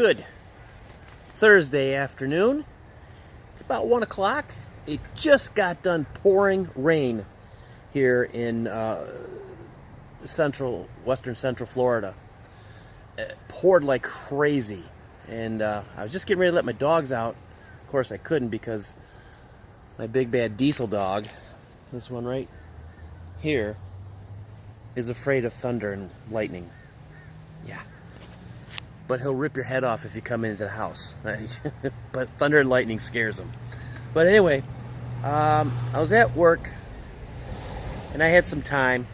Good Thursday afternoon. It's about 1 o'clock. It just got done pouring rain here in western central Florida. It poured like crazy. And I was just getting ready to let my dogs out. Of course, I couldn't because my big bad diesel dog, this one right here, is afraid of thunder and lightning. Yeah. But he'll rip your head off if you come into the house. But thunder and lightning scares him. But anyway, I was at work and I had some time.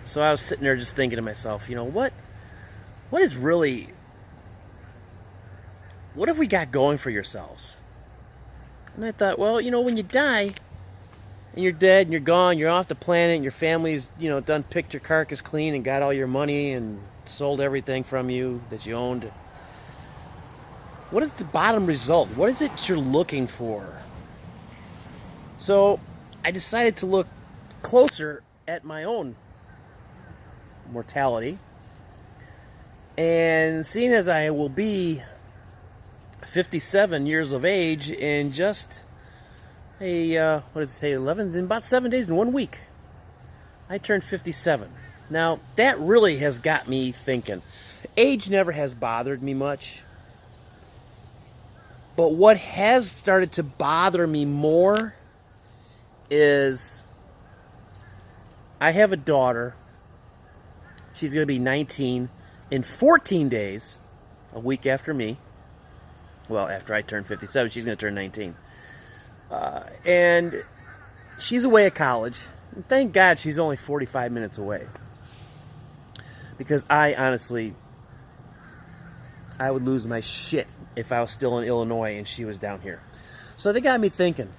So I was sitting there just thinking to myself, what have we got going for yourselves? And I thought, well, when you die and you're dead and you're gone, you're off the planet and your family's, done picked your carcass clean and got all your money and sold everything from you that you owned. What is the bottom result? What is it you're looking for? So I decided to look closer at my own mortality. And seeing as I will be 57 years of age in just in about 7 days, in 1 week, I turned 57. Now, that really has got me thinking. Age never has bothered me much. But what has started to bother me more is I have a daughter. She's going to be 19 in 14 days, a week after me. Well, after I turn 57, she's going to turn 19. And she's away at college. And thank God she's only 45 minutes away. Because I would lose my shit if I was still in Illinois and she was down here. So they got me thinking,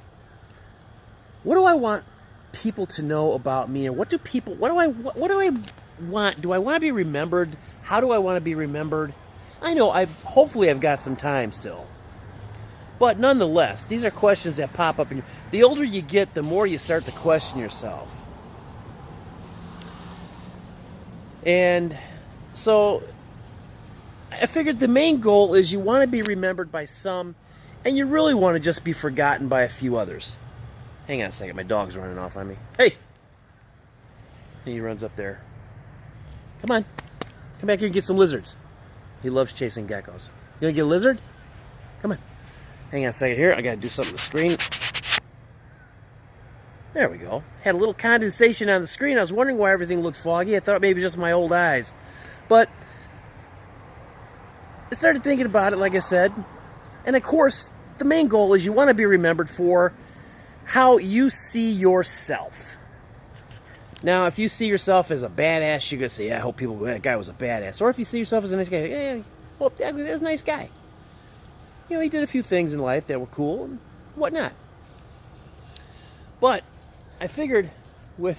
what do I want people to know about me? And what do I want? Do I want to be remembered? How do I want to be remembered? I know, hopefully I've got some time still. But nonetheless, these are questions that pop up. The older you get, the more you start to question yourself. And so I figured the main goal is you want to be remembered by some, and you really want to just be forgotten by a few others. Hang on a second, my dog's running off on me. Hey! And he runs up there. Come on. Come back here and get some lizards. He loves chasing geckos. You gonna get a lizard? Come on. Hang on a second here. I gotta do something to the screen. There we go. Had a little condensation on the screen. I was wondering why everything looked foggy. I thought maybe just my old eyes. But I started thinking about it, like I said. And of course, the main goal is you want to be remembered for how you see yourself. Now, if you see yourself as a badass, you're going to say, I hope people go, that guy was a badass. Or if you see yourself as a nice guy, yeah, well, that was a nice guy. He did a few things in life that were cool and whatnot. But I figured look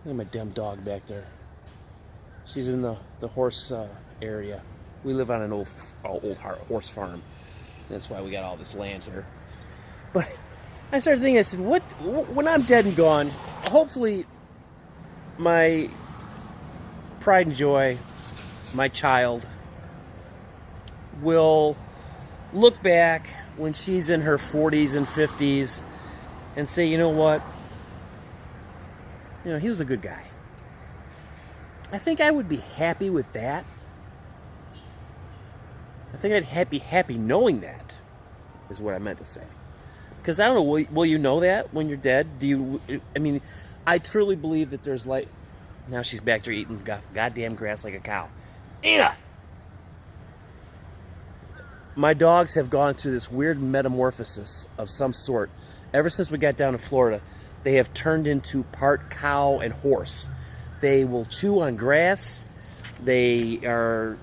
at my damn dog back there. She's in the horse area. We live on an old horse farm. That's why we got all this land here. But I started thinking, I said, when I'm dead and gone, hopefully my pride and joy, my child, will look back when she's in her 40s and 50s and say, you know what? He was a good guy. I think I would be happy with that. I think I'd be happy knowing that, is what I meant to say. Because I don't know, will you know that when you're dead? I truly believe that there's light. Now she's back there eating goddamn grass like a cow. Ina! My dogs have gone through this weird metamorphosis of some sort. Ever since we got down to Florida, they have turned into part cow and horse. They will chew on grass. They're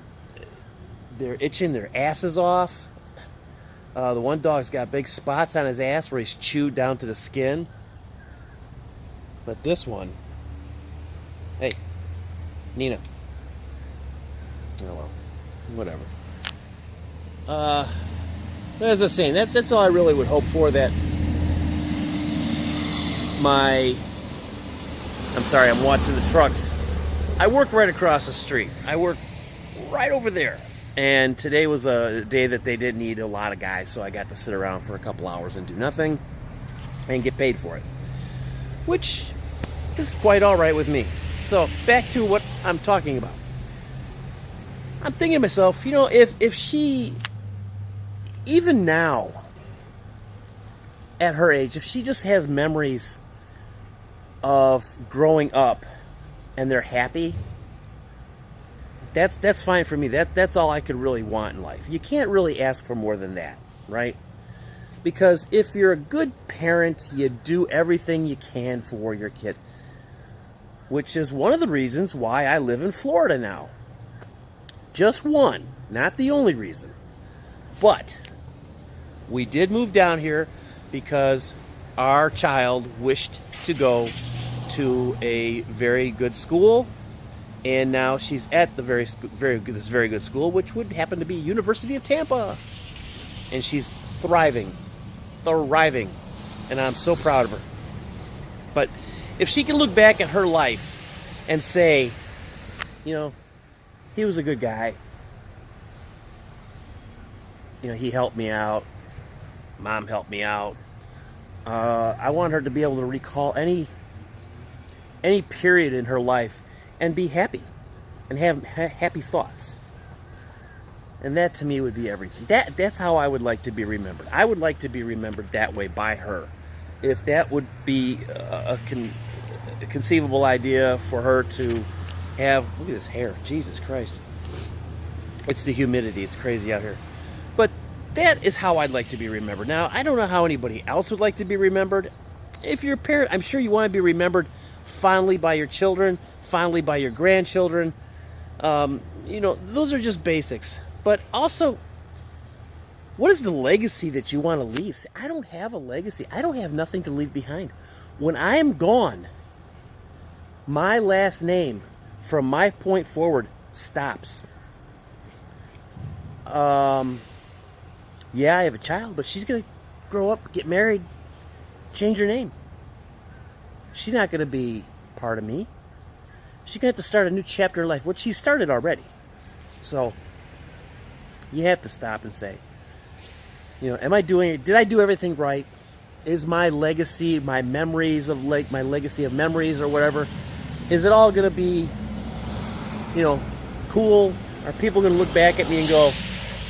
itching their asses off. The one dog's got big spots on his ass where he's chewed down to the skin. But this one, hey, Nina. Oh well, whatever. As I was saying, that's all I really would hope for. I'm sorry, I'm watching the trucks. I work right across the street. I work right over there. And today was a day that they didn't need a lot of guys, so I got to sit around for a couple hours and do nothing and get paid for it, which is quite all right with me. So back to what I'm talking about. I'm thinking to myself, you know, if she, even now, at her age, if she just has memories of growing up and they're happy, that's fine for me. That's all I could really want in life. You can't really ask for more than that, right? Because if you're a good parent, you do everything you can for your kid, which is one of the reasons why I live in Florida now. Just one, not the only reason. But we did move down here because our child wished to go to a very good school, and now she's at the very good school, which would happen to be University of Tampa, and she's thriving, and I'm so proud of her. But if she can look back at her life and say, you know, he was a good guy, you know, he helped me out, Mom helped me out, I want her to be able to recall any period in her life and be happy and have happy thoughts. And that to me would be everything. That's how I would like to be remembered. I would like to be remembered that way by her. If that would be a conceivable idea for her to have, look at this hair, Jesus Christ. It's the humidity, it's crazy out here. But that is how I'd like to be remembered. Now, I don't know how anybody else would like to be remembered. If you're a parent, I'm sure you want to be remembered fondly by your children, fondly by your grandchildren. You know, those are just basics. But also, what is the legacy that you want to leave? See, I don't have a legacy. I don't have nothing to leave behind. When I am gone, my last name, from my point forward, stops. Yeah, I have a child, but she's going to grow up, get married, change her name. She's not going to be part of me. She's going to have to start a new chapter in life, which she started already. So, you have to stop and say, you know, did I do everything right? Is my legacy, my memories of my legacy of memories or whatever, is it all going to be, you know, cool? Are people going to look back at me and go,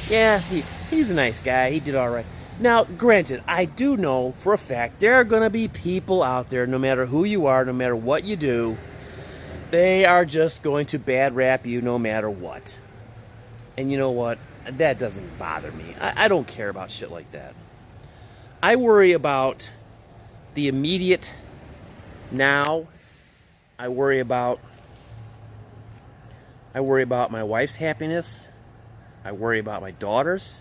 yeah, he's a nice guy, he did all right? Now, granted, I do know for a fact there are going to be people out there, no matter who you are, no matter what you do, they are just going to bad rap you no matter what. And you know what? That doesn't bother me. I don't care about shit like that. I worry about the immediate now. I worry about my wife's happiness. I worry about my daughters.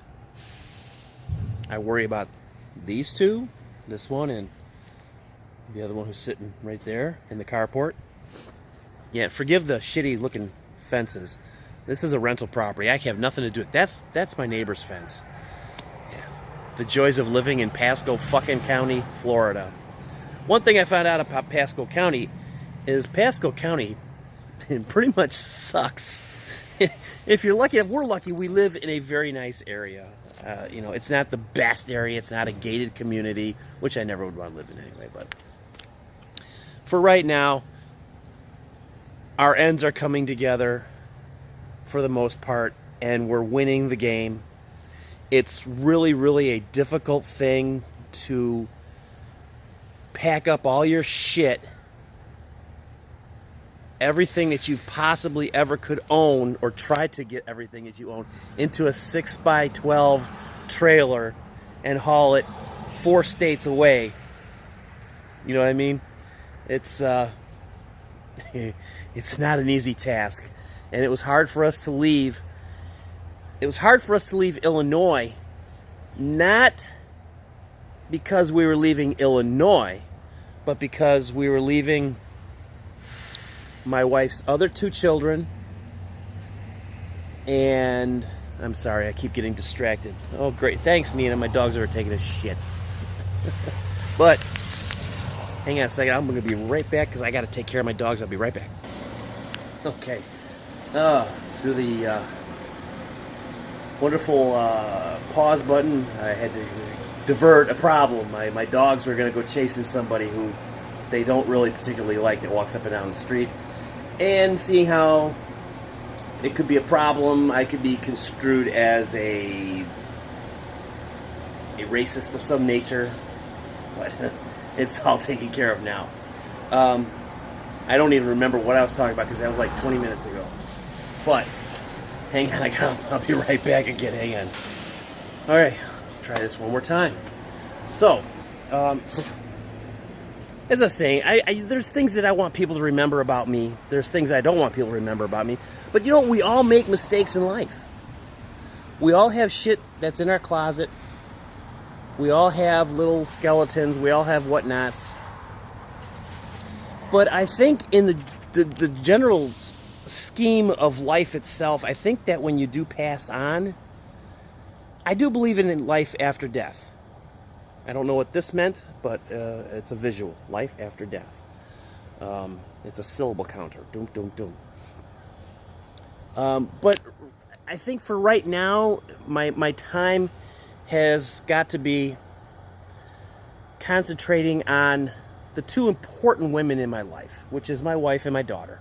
I worry about these two, this one and the other one who's sitting right there in the carport. Yeah, forgive the shitty looking fences. This is a rental property. I have nothing to do with it. That's my neighbor's fence. Yeah. The joys of living in Pasco fucking County, Florida. One thing I found out about Pasco County is Pasco County pretty much sucks. If you're lucky, if we're lucky, we live in a very nice area. You know, it's not the best area. It's not a gated community, which I never would want to live in anyway. But for right now, our ends are coming together for the most part, and we're winning the game. It's really, really a difficult thing to pack up all your shit, everything that you possibly ever could own, or try to get everything that you own into a 6x12 trailer and haul it 4 states away. You know what I mean? It's it's not an easy task, and it was hard for us to leave. It was hard for us to leave Illinois, not because we were leaving Illinois, but because we were leaving my wife's other 2 children, and I'm sorry, I keep getting distracted. Oh, great. Thanks, Nina. My dogs are taking a shit. But, hang on a second. I'm going to be right back because I got to take care of my dogs. I'll be right back. Okay. Through the wonderful pause button. I had to divert a problem. My dogs were going to go chasing somebody who they don't really particularly like that walks up and down the street, and seeing how it could be a problem. I could be construed as a racist of some nature, but it's all taken care of now. I don't even remember what I was talking about because that was like 20 minutes ago. But hang on, I'll be right back again. Hang on. All right, let's try this one more time. So, as I was saying, there's things that I want people to remember about me. There's things I don't want people to remember about me. But you know, we all make mistakes in life. We all have shit that's in our closet. We all have little skeletons. We all have whatnots. But I think in the general scheme of life itself, I think that when you do pass on, I do believe in life after death. I don't know what this meant, but it's a visual. Life after death. It's a syllable counter. Doom, doom, doom. But I think for right now, my time has got to be concentrating on the two important women in my life, which is my wife and my daughter.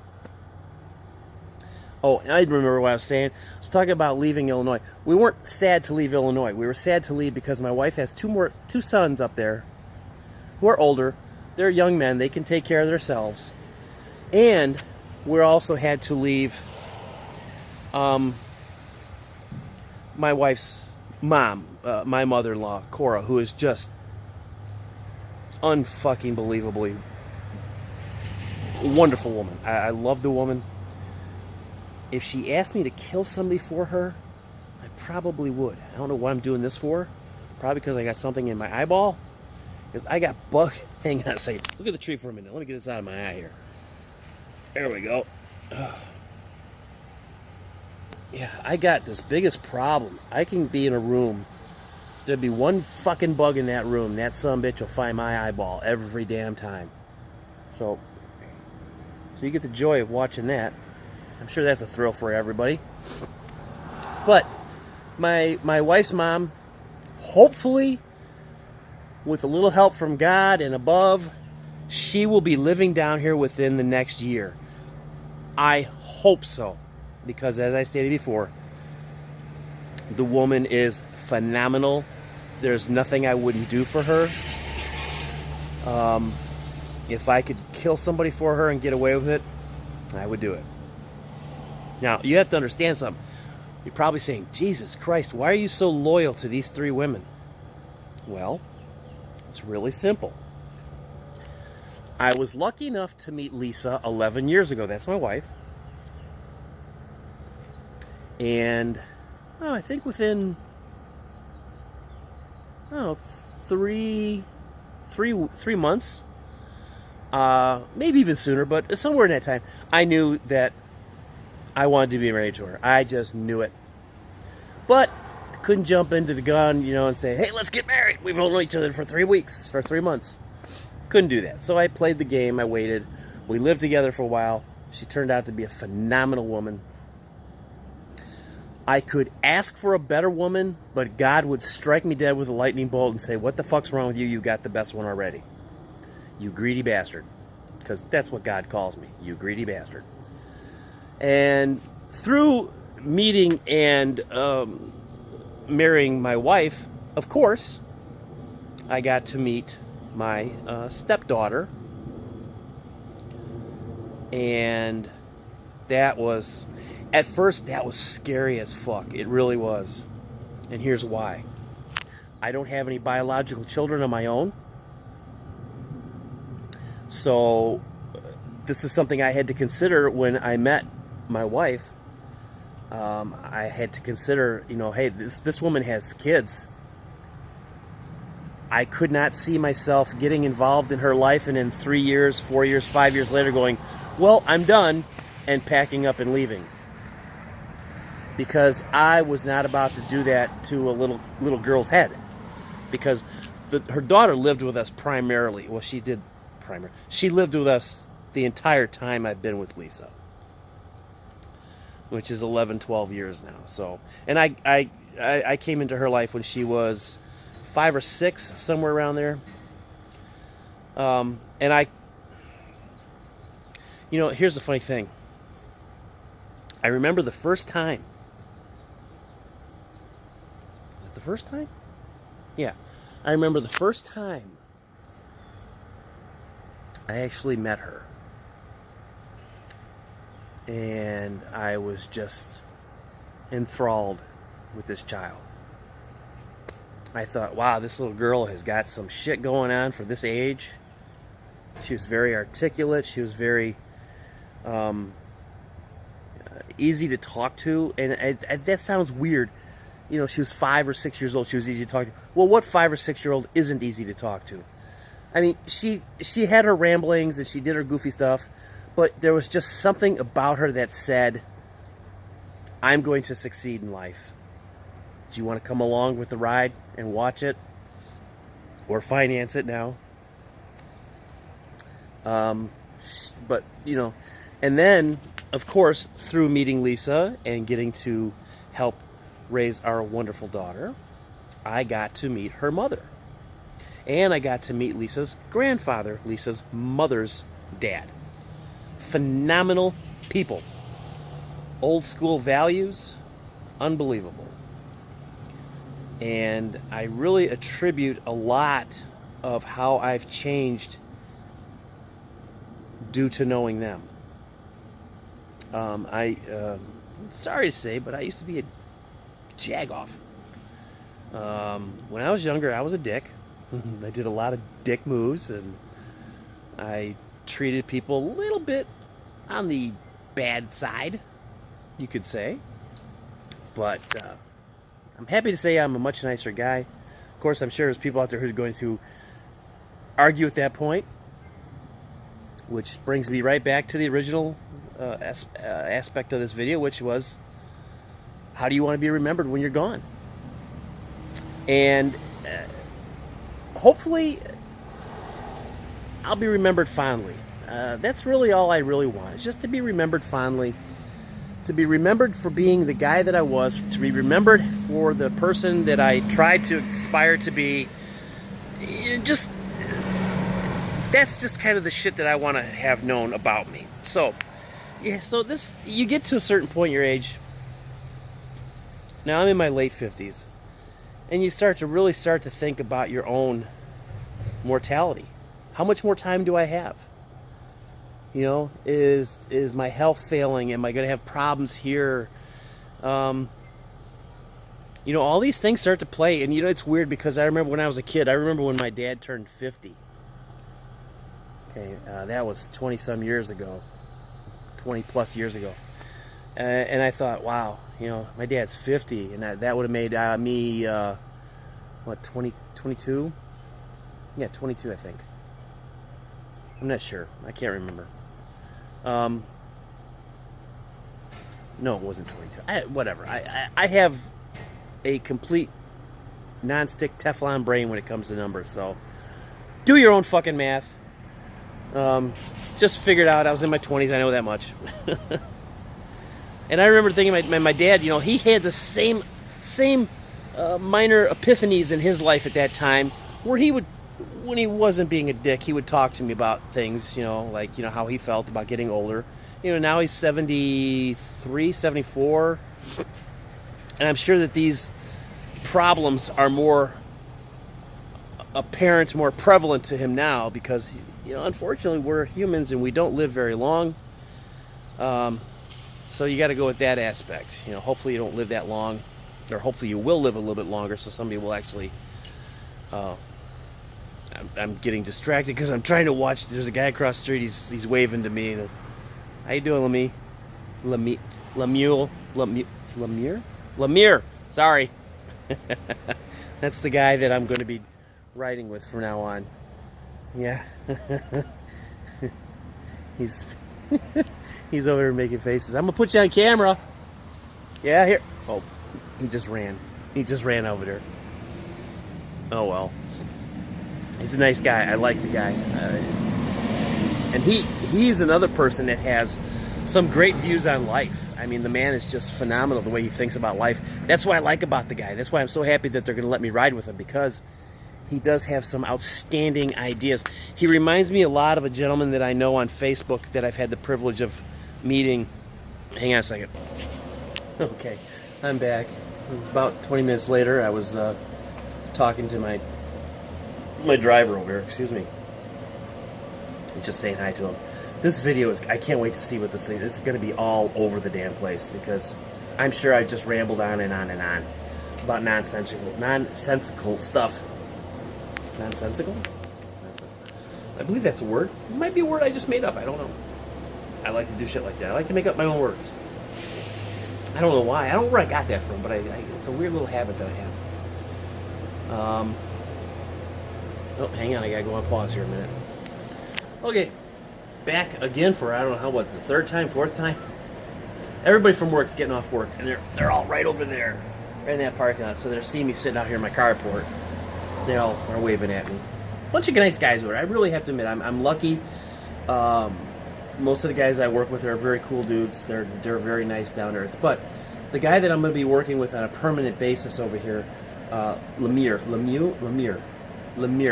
Oh, and I remember what I was saying. I was talking about leaving Illinois. We weren't sad to leave Illinois. We were sad to leave because my wife has two sons up there who are older. They're young men. They can take care of themselves. And we also had to leave my wife's mom, my mother-in-law, Cora, who is just unfucking believably wonderful woman. I love the woman. If she asked me to kill somebody for her, I probably would. I don't know what I'm doing this for. Probably because I got something in my eyeball. Because I got bug. Hang on a second. Look at the tree for a minute. Let me get this out of my eye here. There we go. Yeah, I got this biggest problem. I can be in a room. There'd be one fucking bug in that room. That sumbitch will find my eyeball every damn time. So you get the joy of watching that. I'm sure that's a thrill for everybody. But my wife's mom, hopefully, with a little help from God and above, she will be living down here within the next year. I hope so. Because as I stated before, the woman is phenomenal. There's nothing I wouldn't do for her. If I could kill somebody for her and get away with it, I would do it. Now, you have to understand something. You're probably saying, Jesus Christ, why are you so loyal to these three women? Well, it's really simple. I was lucky enough to meet Lisa 11 years ago. That's my wife. And I think within, three months, maybe even sooner, but somewhere in that time, I knew that I wanted to be married to her. I just knew it. But I couldn't jump into the gun, and say, hey, let's get married. We've known each other for 3 weeks, for 3 months. Couldn't do that. So I played the game. I waited. We lived together for a while. She turned out to be a phenomenal woman. I could ask for a better woman, but God would strike me dead with a lightning bolt and say, what the fuck's wrong with you? You got the best one already. You greedy bastard. Because that's what God calls me. You greedy bastard. And through meeting and marrying my wife, of course, I got to meet my stepdaughter. And that was... At first, that was scary as fuck. It really was. And here's why. I don't have any biological children of my own. So, this is something I had to consider when I met my wife. I had to consider, hey, this woman has kids. I could not see myself getting involved in her life and in 3 years, 4 years, 5 years later going, well, I'm done, and packing up and leaving. Because I was not about to do that to a little girl's head. Because her daughter lived with us primarily. Well, she did primarily. She lived with us the entire time I've been with Lisa. Which is 11, 12 years now. So, and I I came into her life when she was 5 or 6, somewhere around there. And here's the funny thing. I remember the first time. Was it the first time? Yeah. I remember the first time I actually met her. And I was just enthralled with this child. I thought, wow, this little girl has got some shit going on for this age. She was very articulate. She was very easy to talk to. And that sounds weird. She was 5 or 6 years old. She was easy to talk to. Well, what 5 or 6-year-old isn't easy to talk to? I mean, she had her ramblings and she did her goofy stuff. But there was just something about her that said, I'm going to succeed in life. Do you want to come along with the ride and watch it? Or finance it now? But, and then, of course, through meeting Lisa and getting to help raise our wonderful daughter, I got to meet her mother. And I got to meet Lisa's grandfather, Lisa's mother's dad. Phenomenal people. Old school values, unbelievable. And I really attribute a lot of how I've changed due to knowing them. Sorry to say, but I used to be a jagoff. When I was younger, I was a dick. I did a lot of dick moves, and I treated people a little bit on the bad side, you could say. But I'm happy to say I'm a much nicer guy. Of course, I'm sure there's people out there who are going to argue at that point, which brings me right back to the original aspect of this video, which was, how do you want to be remembered when you're gone? And hopefully I'll be remembered fondly. That's really all I really want, is just to be remembered fondly, to be remembered for being the guy that I was, to be remembered for the person that I tried to aspire to be. That's just kind of the shit that I want to have known about me. So, yeah, you get to a certain point in your age. Now I'm in my late 50s, and you start to think about your own mortality. How much more time do I have? Is my health failing? Am I going to have problems here? All these things start to play. And, it's weird because I remember when I was a kid, I remember when my dad turned 50. Okay, that was 20-some years ago. 20-plus years ago. And I thought, wow, my dad's 50. And that would have made me, 22? Yeah, 22, I think. I'm not sure. I can't remember. No, it wasn't 22. Whatever. I have a complete non-stick Teflon brain when it comes to numbers, so do your own fucking math. Just figured out I was in my 20s. I know that much. And I remember thinking, my dad, he had the same minor epiphanies in his life at that time, where he would, when he wasn't being a dick, he would talk to me about things, like, how he felt about getting older. Now he's 73, 74. And I'm sure that these problems are more apparent, more prevalent to him now because, unfortunately, we're humans and we don't live very long. So you got to go with that aspect. Hopefully you don't live that long, or hopefully you will live a little bit longer so somebody will actually... I'm getting distracted because I'm trying to watch. There's a guy across the street. He's waving to me. How you doing, Lemire? Sorry. That's the guy that I'm going to be riding with from now on. Yeah. He's over there making faces. I'm going to put you on camera. Yeah, here. Oh, he just ran. He just ran over there. Oh, well. He's a nice guy. I like the guy. And he's another person that has some great views on life. I mean, the man is just phenomenal the way he thinks about life. That's what I like about the guy. That's why I'm so happy that they're going to let me ride with him, because he does have some outstanding ideas. He reminds me a lot of a gentleman that I know on Facebook that I've had the privilege of meeting. Hang on a second. Okay, I'm back. It was about 20 minutes later. I was talking to my driver over here, excuse me, and just saying hi to him. This video is, I can't wait to see what this thing is. It's going to be all over the damn place, because I'm sure I just rambled on and on and on about nonsensical stuff. Nonsensical? I believe that's a word. It might be a word I just made up. I don't know. I like to do shit like that. I like to make up my own words. I don't know why. I don't know where I got that from, but it's a weird little habit that I have. Oh, hang on. I got to go on pause here a minute. Okay. Back again for, I don't know how, what's the third time, fourth time? Everybody from work's getting off work, and they're all right over there, right in that parking lot. So they're seeing me sitting out here in my carport. They all are waving at me. Bunch of nice guys over there. I really have to admit, I'm lucky. Most of the guys I work with are very cool dudes. They're very nice, down to earth. But the guy that I'm going to be working with on a permanent basis over here, Lemire,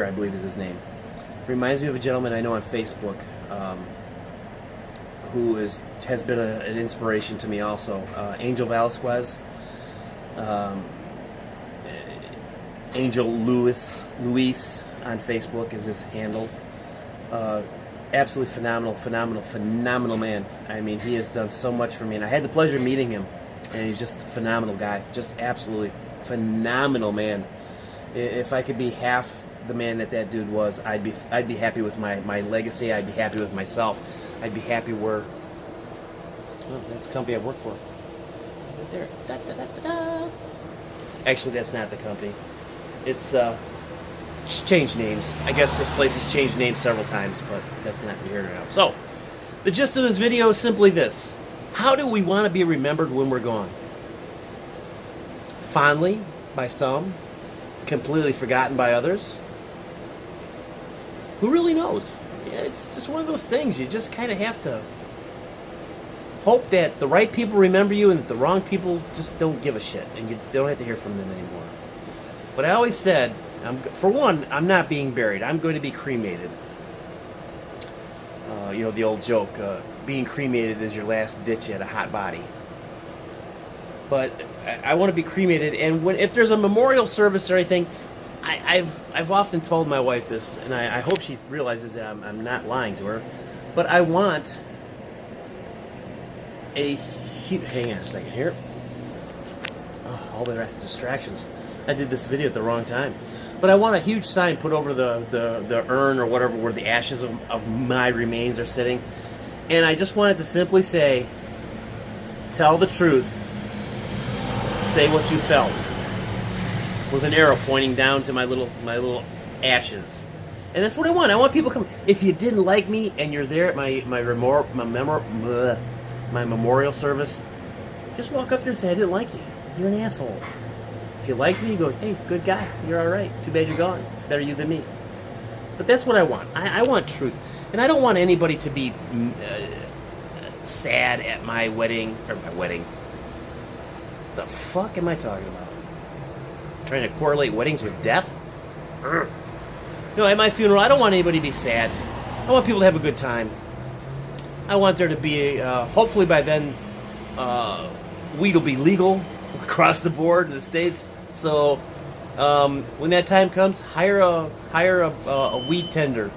I believe is his name. Reminds me of a gentleman I know on Facebook, who has been an inspiration to me also. Angel Velasquez, Angel Luis on Facebook is his handle. Absolutely phenomenal man. I mean, he has done so much for me, and I had the pleasure of meeting him, and he's just a phenomenal guy. Just absolutely phenomenal man. If I could be half the man that dude was, I'd be happy with my legacy. I'd be happy with myself. I'd be happy where. Oh, that's the company I work for. Right there. Da, da, da, da, da. Actually, that's not the company. It's changed names. I guess this place has changed names several times, but that's not here now. So, the gist of this video is simply this: how do we want to be remembered when we're gone? Fondly by some, completely forgotten by others. Who really knows? Yeah, it's just one of those things. You just kind of have to hope that the right people remember you and that the wrong people just don't give a shit, and you don't have to hear from them anymore. But I always said, for one, I'm not being buried. I'm going to be cremated. You know, the old joke, being cremated is your last ditch at a hot body. But I want to be cremated, and if there's a memorial service or anything, I've often told my wife this, and I hope she realizes that I'm not lying to her, but I want hang on a second here. Oh, all the distractions. I did this video at the wrong time. But I want a huge sign put over the urn or whatever where the ashes of my remains are sitting. And I just wanted to simply say, tell the truth, say what you felt, with an arrow pointing down to my little ashes. And that's what I want. I want people to come. If you didn't like me and you're there at my memorial service, just walk up there and say, I didn't like you. You're an asshole. If you liked me, you go, hey, good guy. You're all right. Too bad you're gone. Better you than me. But that's what I want. I want truth. And I don't want anybody to be sad at my wedding. The fuck am I talking about? Trying to correlate weddings with death? No, at my funeral, I don't want anybody to be sad. I want people to have a good time. I want there to be, hopefully by then, weed will be legal across the board in the States. So when that time comes, hire a weed tender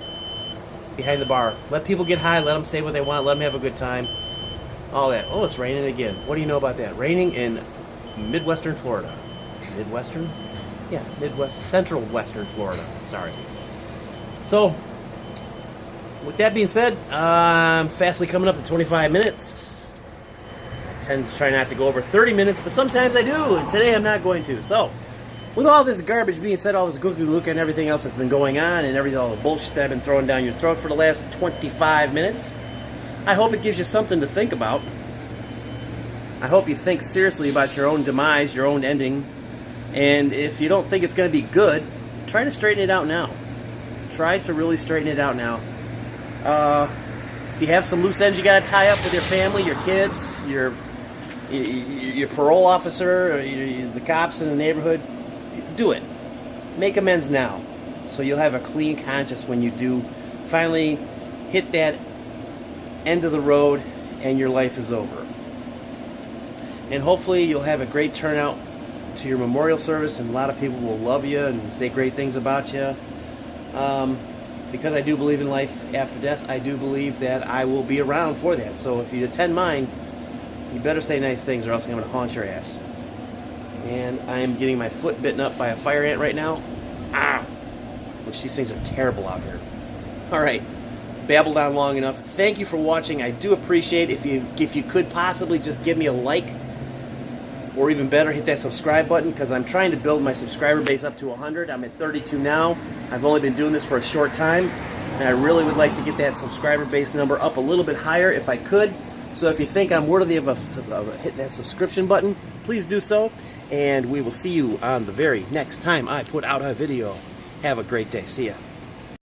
behind the bar. Let people get high. Let them say what they want. Let them have a good time. All that. Oh, it's raining again. What do you know about that? Raining in Midwestern Florida. Midwestern? Yeah, Central Western Florida. Sorry. So, with that being said, I'm fastly coming up to 25 minutes. I tend to try not to go over 30 minutes, but sometimes I do, and today I'm not going to. So, with all this garbage being said, all this gooky-look and everything else that's been going on, and all the bullshit that I've been throwing down your throat for the last 25 minutes, I hope it gives you something to think about. I hope you think seriously about your own demise, your own ending, and if you don't think it's going to be good, try to straighten it out now. Try to really straighten it out now. If you have some loose ends you got to tie up with your family, your kids, your your parole officer, or the cops in the neighborhood, do it. Make amends now, so you'll have a clean conscience when you do finally hit that end of the road and your life is over. And hopefully you'll have a great turnout to your memorial service, and a lot of people will love you and say great things about you. Because I do believe in life after death, I do believe that I will be around for that. So if you attend mine, you better say nice things or else I'm going to haunt your ass. And I am getting my foot bitten up by a fire ant right now. Ah! Which these things are terrible out here. Alright, babbled on long enough. Thank you for watching. I do appreciate if you could possibly just give me a like, or even better, hit that subscribe button, because I'm trying to build my subscriber base up to 100. I'm at 32 now. I've only been doing this for a short time, and I really would like to get that subscriber base number up a little bit higher if I could. So if you think I'm worthy of hitting that subscription button, please do so, and we will see you on the very next time I put out a video. Have a great day. See ya.